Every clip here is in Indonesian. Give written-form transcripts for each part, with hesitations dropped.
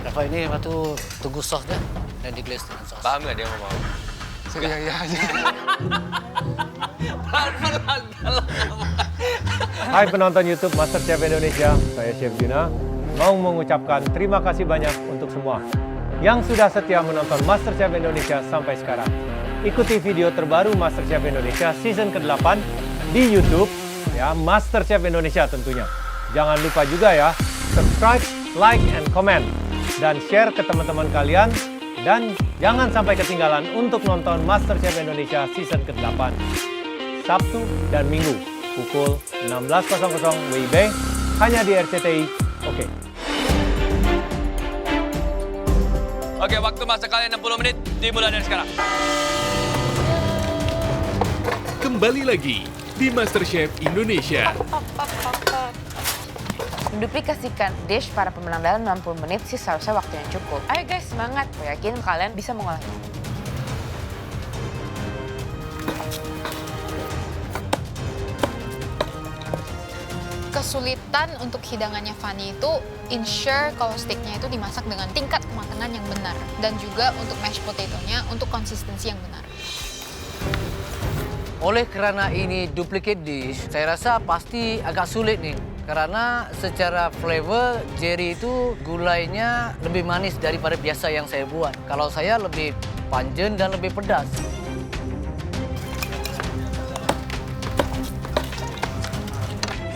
Rafa ini waktu tunggu sausnya dan diglaze dengan saus. Paham nggak dia ngomong? Iya. Pelan-pelan. Hai penonton YouTube MasterChef Indonesia, saya Chef Juna. Mau mengucapkan terima kasih banyak untuk semua yang sudah setia menonton MasterChef Indonesia sampai sekarang. Ikuti video terbaru MasterChef Indonesia season ke-8 di YouTube, ya, MasterChef Indonesia tentunya. Jangan lupa juga ya, subscribe, like, and comment, dan share ke teman-teman kalian. Dan jangan sampai ketinggalan untuk nonton MasterChef Indonesia season ke-8. Sabtu dan Minggu, pukul 16.00 WIB, hanya di RCTI. Oke, waktu masak kalian 60 menit dimulai dari sekarang. Kembali lagi di MasterChef Indonesia. Menduplikasikan dish para pemenang dalam 60 menit sih seharusnya waktu yang cukup. Ayo guys, semangat. Gue yakin kalian bisa mengolahnya. Kesulitan untuk hidangannya Fanny itu ensure kalau steaknya itu dimasak dengan tingkat kematangan yang benar. Dan juga untuk mashed potato-nya untuk konsistensi yang benar. Oleh karena ini duplicate dish, saya rasa pasti agak sulit nih. Karena secara flavor, Jerry itu gulainya lebih manis daripada biasa yang saya buat. Kalau saya lebih panjang dan lebih pedas.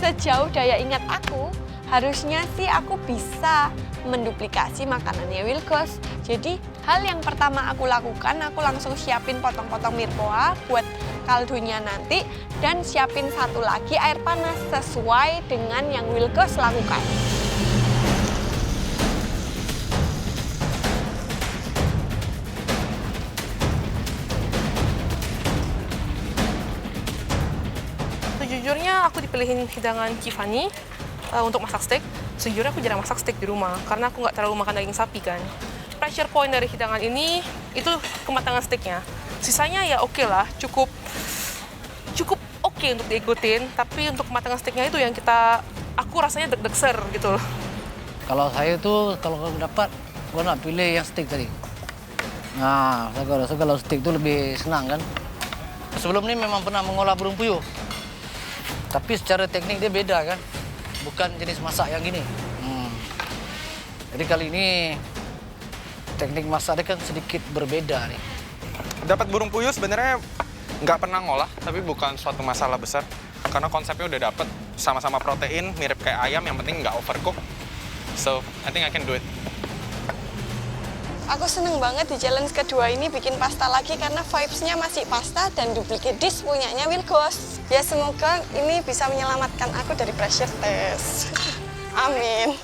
Sejauh daya ingat aku, harusnya sih aku bisa menduplikasi makanannya Wilkos. Jadi hal yang pertama aku lakukan, aku langsung siapin potong-potong mirpoa buat kaldunya nanti dan siapin satu lagi air panas sesuai dengan yang Wilkos lakukan. Sejujurnya aku dipilihin hidangan Kifani untuk masak steak. Sejujurnya aku jarang masak steak di rumah karena aku nggak terlalu makan daging sapi kan. Pressure point dari hidangan ini itu kematangan steaknya. Sisanya ya oke lah, cukup oke untuk diikutin. Tapi untuk kematangan steaknya itu yang aku rasanya deg-degser gitu loh. Kalau saya tuh kalau dapat, gue nak pilih yang steak tadi. Nah, saya rasa kalau steak itu lebih senang kan. Sebelum ini memang pernah mengolah burung puyuh. Tapi secara teknik dia beda kan. Bukan jenis masak yang gini. Jadi kali ini teknik masak dia kan sedikit berbeda nih. Dapat burung puyuh sebenarnya nggak pernah ngolah, tapi bukan suatu masalah besar. Karena konsepnya udah dapet, sama-sama protein, mirip kayak ayam, yang penting nggak overcook. So, I think I can do it. Aku seneng banget di challenge kedua ini bikin pasta lagi karena vibes-nya masih pasta dan duplicate dish punyanya Wilkos. Ya semoga ini bisa menyelamatkan aku dari pressure test. Amin.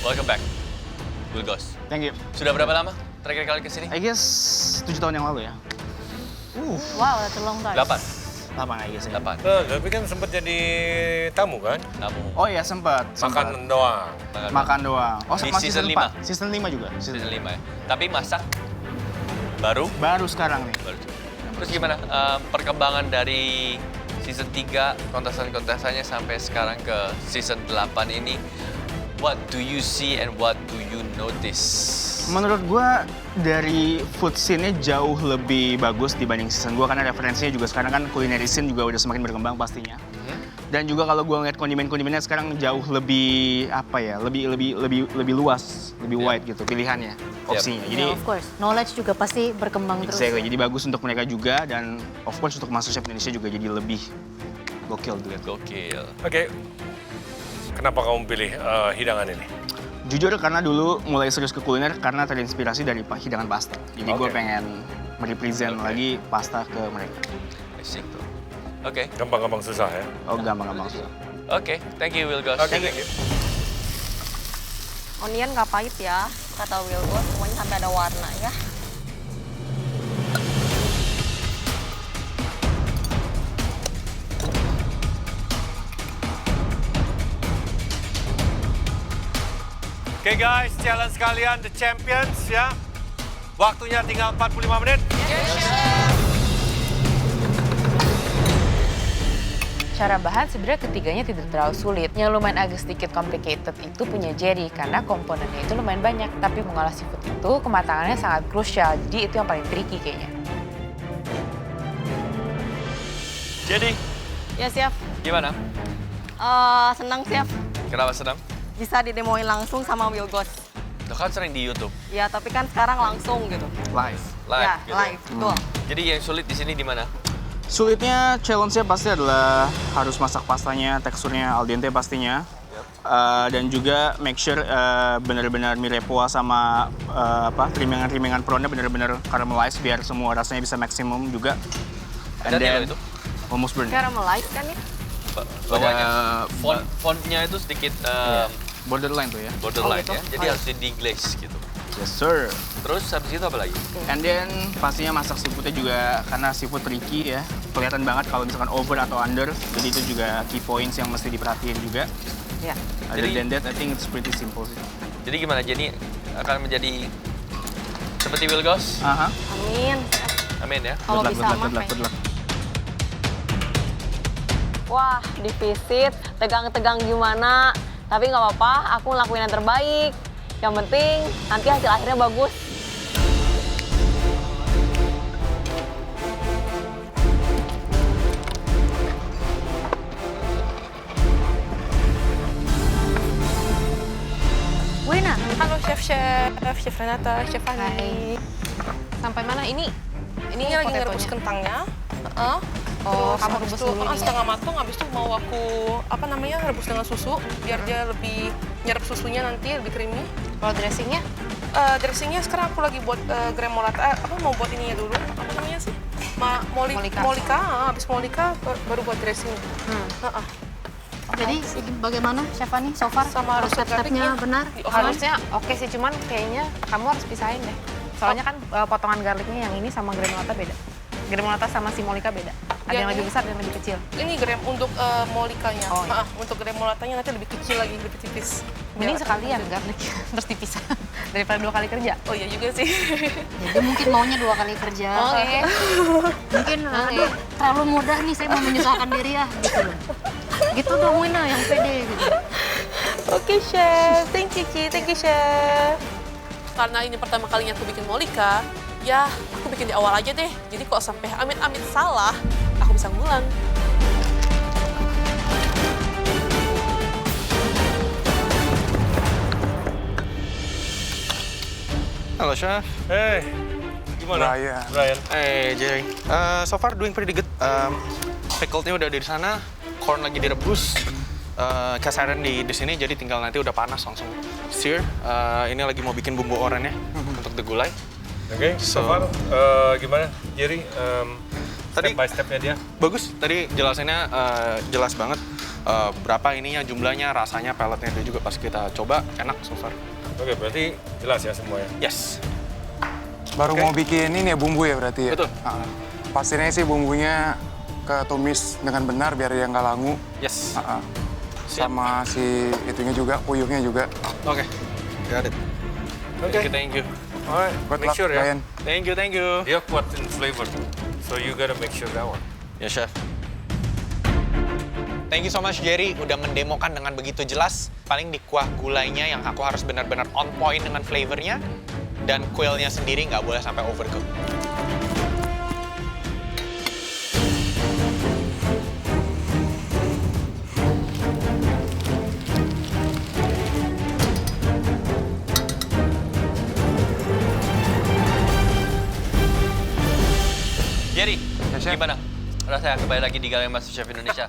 Welcome back, Wilkos. Thank you. Sudah berapa lama terakhir kali kesini? I guess 7 tahun yang lalu ya. Wow, that's a long time. 8. 8 I guess ya. 8. Tapi kan sempat jadi tamu kan? Kamu Oh iya sempat. Makan doang. Makan doang. Oh Di masih season 4. Season 5 juga. season 5 ya. Tapi masak baru? Baru sekarang nih. Baru. Terus gimana perkembangan dari season 3 kontesan-kontesannya sampai sekarang ke season 8 ini? What do you see and what do you notice? Menurut gua dari food scene-nya jauh lebih bagus dibanding season gua karena referensinya juga sekarang kan culinary scene juga udah semakin berkembang pastinya. Dan juga kalau gua ngeliat kondimen-kondimennya sekarang jauh lebih apa ya, lebih luas, lebih wide gitu pilihannya, opsinya. Jadi of course, knowledge juga pasti berkembang terus. exactly. Jadi bagus untuk mereka juga dan of course untuk MasterChef Indonesia juga jadi lebih gokil dilihat. Gokil. Oke. Kenapa kamu pilih hidangan ini? Jujur karena dulu mulai serius ke kuliner karena terinspirasi dari hidangan pasta. Jadi gue pengen merepresent lagi pasta ke mereka. I see. Oke. Gampang-gampang susah ya? Oh gampang-gampang susah. Oke, thank you Wilkos. Oke, thank you. Onion nggak pahit ya, kata Wilkos, pokoknya sampai ada warna ya. Oke, Oke guys, challenge kalian the champions ya. Waktunya tinggal 45 menit. Cara bahan sebenarnya ketiganya tidak terlalu sulit. Yang lumayan agak sedikit complicated itu punya Jerry karena komponennya itu lumayan banyak. Tapi mengolah seafood itu kematangannya sangat krusial. Jadi itu yang paling tricky kayaknya. Jadi, Ya, Chef. gimana? Senang, Chef. Kenapa senang? Bisa didemoin langsung sama Wilgos. Lo kan sering di YouTube, Ya, tapi kan sekarang langsung gitu. Live. live Ya, gitu. live. Betul. Jadi yang sulit di sini di mana? Sulitnya, challenge-nya pasti adalah harus masak pastanya, teksturnya al dente pastinya. Dan juga make sure benar-benar mirepoix sama trimingan-trimingan prawnnya benar-benar caramelize biar semua rasanya bisa maksimum juga. And Ada then, itu? almost burn. Caramelize kan ya? Bawahnya. Fontnya itu sedikit Borderline tuh ya. borderline gitu? ya. Jadi harus di-glaze gitu. Yes sir. Terus habis itu apa lagi? And then pastinya masak seafoodnya juga karena seafood tricky ya. Kelihatan banget kalau misalkan over atau under. Jadi itu juga key points yang mesti diperhatiin juga. Ya. Other Jadi- than that, I think it's pretty simple sih. Jadi gimana? Jadi akan menjadi seperti Wilgos? Aha. Amin. Amin ya. Kalau Good luck, bisa good luck, mah good luck, good luck. Wah, defisit, tegang-tegang gimana. Tapi nggak apa-apa, aku ngelakuin yang terbaik. Yang penting nanti hasil akhirnya bagus. Wina, Halo Chef Renata, Chef Fanny. sampai mana ini? Ini lagi ngerebus kentangnya. Oh, Terus kamu habis rebus itu, dulu nih. setengah matang, habis itu mau aku rebus dengan susu biar dia lebih nyerap susunya nanti lebih creamy. Kalau dressingnya? Dressingnya sekarang aku lagi buat gremolata. Aku mau buat ininya dulu. Apa namanya sih? Molika. Molika. Habis molika baru buat dressing. Jadi bagaimana Chef Fanny so far? Sama resep-resepnya benar? Harusnya oke sih, cuman kayaknya kamu harus pisahin deh. Soalnya kan potongan garlicnya yang ini sama gremolata beda. Gremolata sama si Molika beda. Ada yang lebih besar dan lebih kecil. Ini untuk molikanya. Oh, iya. Untuk gremolatanya nanti lebih kecil lagi, lebih tipis. Mending Biar- sekalian garlicnya, terus dipisah. Daripada 2 kali kerja. Oh iya juga sih. Jadi mungkin maunya 2 kali kerja. Oke. Mungkin aduh terlalu mudah nih saya mau menyusahkan diri ya gitu loh. Gitu dong Wina yang pede gitu. Oke, Chef. Thank you, Ki. Thank you, Chef. Karena ini pertama kalinya aku bikin molika, ya aku bikin di awal aja deh. Jadi kalau sampai amit-amit salah, aku bisa ngulang. Halo Chef. Hey, gimana? Brian. Hey Jerry. So far doing pretty good. Pickled-nya udah ada di sana, corn lagi direbus. Cast iron di sini, jadi tinggal nanti udah panas langsung sear. Ini lagi mau bikin bumbu orennya untuk the gulai. Oke, so far gimana Jerry? Tadi- Step by stepnya dia. Bagus, tadi jelasinnya jelas banget. Berapa ininya, jumlahnya, rasanya, pelletnya dia juga pas kita coba, enak so far. Oke, berarti jelas ya semuanya. Yes. Baru Oke. mau bikin ini ya bumbu ya berarti ya? Betul. Pasirnya sih bumbunya ketumis dengan benar biar dia nggak langu. Yes. Siap. Sama si itunya juga, puyuhnya juga. Oke, got it. Oke. Thank you. Alright, Good make luck, sure ya. Brian. Thank you, thank you. Dia kuat in flavor, so you gotta make sure that one. Ya, Chef. Thank you so much, Jerry. Udah mendemokan dengan begitu jelas. Paling di kuah gulainya yang aku harus benar-benar on point dengan flavornya. Dan quailnya sendiri nggak boleh sampai overcook. Jerry, Chef. gimana? Rasanya kembali lagi di Galerian MasterChef Indonesia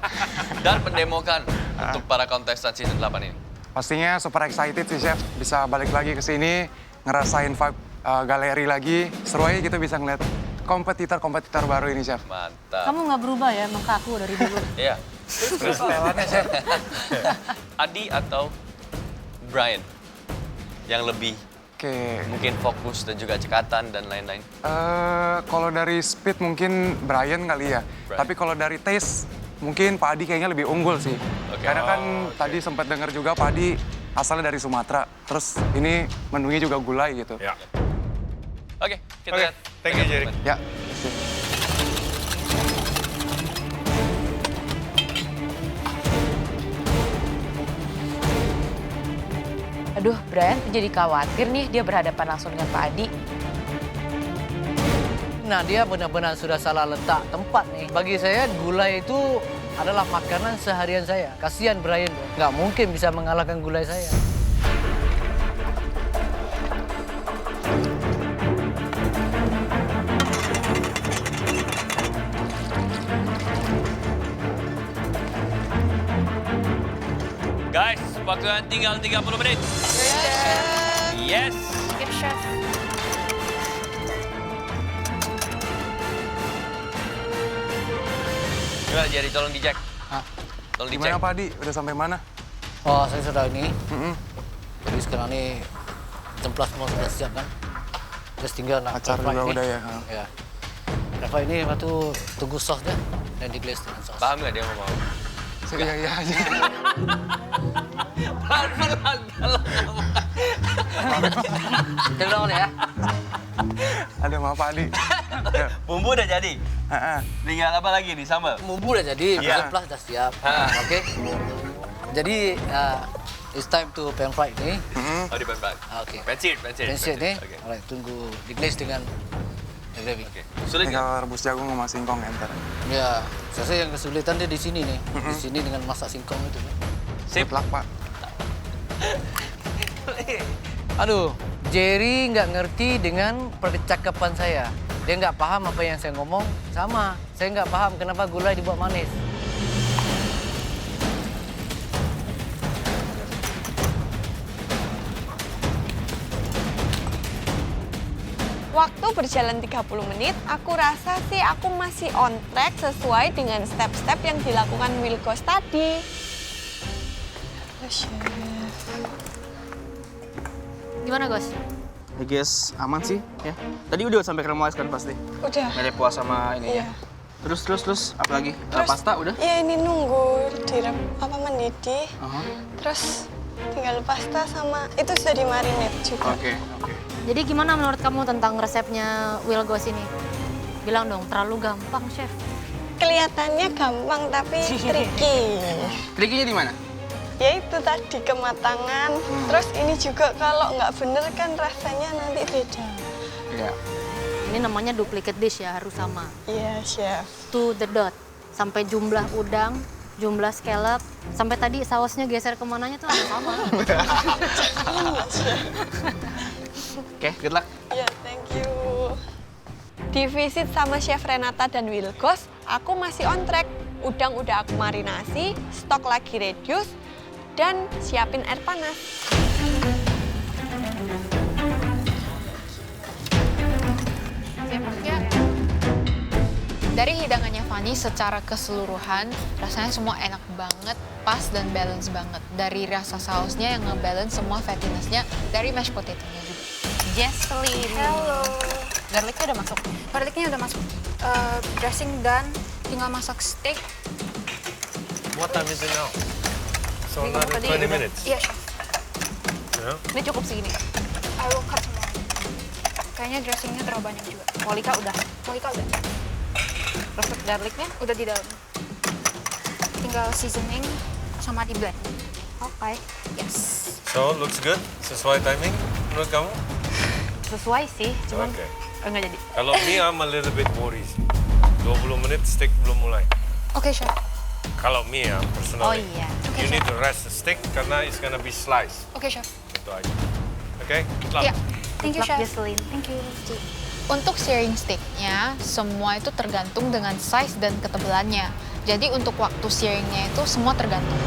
dan mendemokan untuk para kontestan season 8 ini. Pastinya super excited sih Chef, bisa balik lagi ke sini, ngerasain vibe galeri lagi. Seru aja gitu bisa ngeliat kompetitor-kompetitor baru ini Chef. Mantap. Kamu nggak berubah ya, emang kaku dari dulu. Iya. Adi atau Brian yang lebih Oke, mungkin fokus dan juga cekatan dan lain-lain. kalau dari speed mungkin Brian kali ya. Brian. Tapi kalau dari taste mungkin Pak Adi kayaknya lebih unggul sih. Oke. Karena kan tadi sempat dengar juga Pak Adi asalnya dari Sumatera. Terus ini menunya juga gulai gitu. Ya. Oke, kita lihat. Thank you, Jerry. Ya. Aduh, Brian tuh jadi khawatir nih dia berhadapan langsung dengan Pak Adi. Nah, dia benar-benar sudah salah letak tempat nih. Bagi saya, gulai itu adalah makanan seharian saya. Kasihan Brian, nggak mungkin bisa mengalahkan gulai saya. Guys, waktu tinggal 30 menit. Yes. Yes, chef. Gimana Jerry, tolong dicek. Tolong dicek. Gimana Pak Adi? Udah sampai mana? Oh, saya sudah ini. Jadi sekarang ini templas semua sudah siap kan. Terus tinggal nak Acar juga udah ya. Ya. Reva ini waktu tunggu sausnya dan diglaze dengan saus. Paham nggak dia ngomong? Iya aja. Pelan-pelan dalam. Tolong ya. Ada maaf Pak Adi. Ya. Bumbu udah jadi. Tinggal apa lagi nih, sambal? Bumbu udah jadi, Iya. templas sudah siap. Oke. Jadi it's time to pan fry ini. Oh, di pan-pan. Oke. Pensir nih. Oke. Alright, tunggu diglaze dengan gravy. Oke. Sulit nggak? Tinggal rebus jagung sama singkong enter. Ya, saya rasa yang kesulitan dia di sini nih. Di sini dengan masak singkong itu. Sip. Good luck, Pak. Aduh, Jerry nggak ngerti dengan percakapan saya. Dia nggak paham apa yang saya ngomong. Sama, saya nggak paham kenapa gulai dibuat manis. Waktu berjalan 30 menit, aku rasa sih aku masih on track sesuai dengan step-step yang dilakukan Wilkos tadi. Gimana, Gos? I guess aman sih, ya. Tadi udah sampai caramelized kan pasti? Udah. Nggak ada puas sama ini Iya. ya? Terus, apa lagi? Terus, Pasta udah? Iya, ini nunggu mendidih. Terus tinggal pasta sama itu sudah dimarinate juga. Oke. Jadi gimana menurut kamu tentang resepnya Wilkos ini? Bilang dong, terlalu gampang, Chef. Kelihatannya gampang tapi tricky. Trikinya di mana? Ya itu tadi kematangan. Terus ini juga kalau nggak bener kan rasanya nanti beda. Iya. Ini namanya duplicate dish ya, harus sama. Iya, Chef. To the dot. Sampai jumlah udang, jumlah scallop, sampai tadi sausnya geser kemananya tuh harus sama. Oke, good luck. Ya, thank you. Di visit sama Chef Renata dan Wilkos, aku masih on track. Udang udah aku marinasi, stok lagi reduce, dan siapin air panas. Ya. Dari hidangannya Fanny secara keseluruhan, rasanya semua enak banget, pas dan balance banget. Dari rasa sausnya yang nge-balance semua fattiness-nya, dari mashed potato-nya juga. Jesselyn. Halo. Garlicnya udah masuk? Garlicnya udah masuk. Dressing dan tinggal masak steak. What time is it now? So Minggu another tadi 20 udah- minutes. Iya, Chef. Yeah. Ini cukup segini. I will cut semua. Kayaknya dressingnya terlalu banyak juga. Molika udah? Molika udah. Roasted garlicnya? Udah di dalam. Tinggal seasoning sama di blend. Oke. Yes. So looks good. Sesuai timing menurut kamu? Sesuai sih, cuman Oke. enggak jadi. Kalau me, I'm a little bit worried. 20 menit steak belum mulai. Oke, Chef. Kalau me ya, personally. Oh iya. You need to rest the steak karena it's gonna be sliced. Oke, Chef. Itu aja. Oke? Good luck. Iya. Thank you, Good luck, Chef. Jesselyn. Thank you. Untuk searing steaknya, semua itu tergantung dengan size dan ketebalannya. Jadi untuk waktu searingnya itu semua tergantung.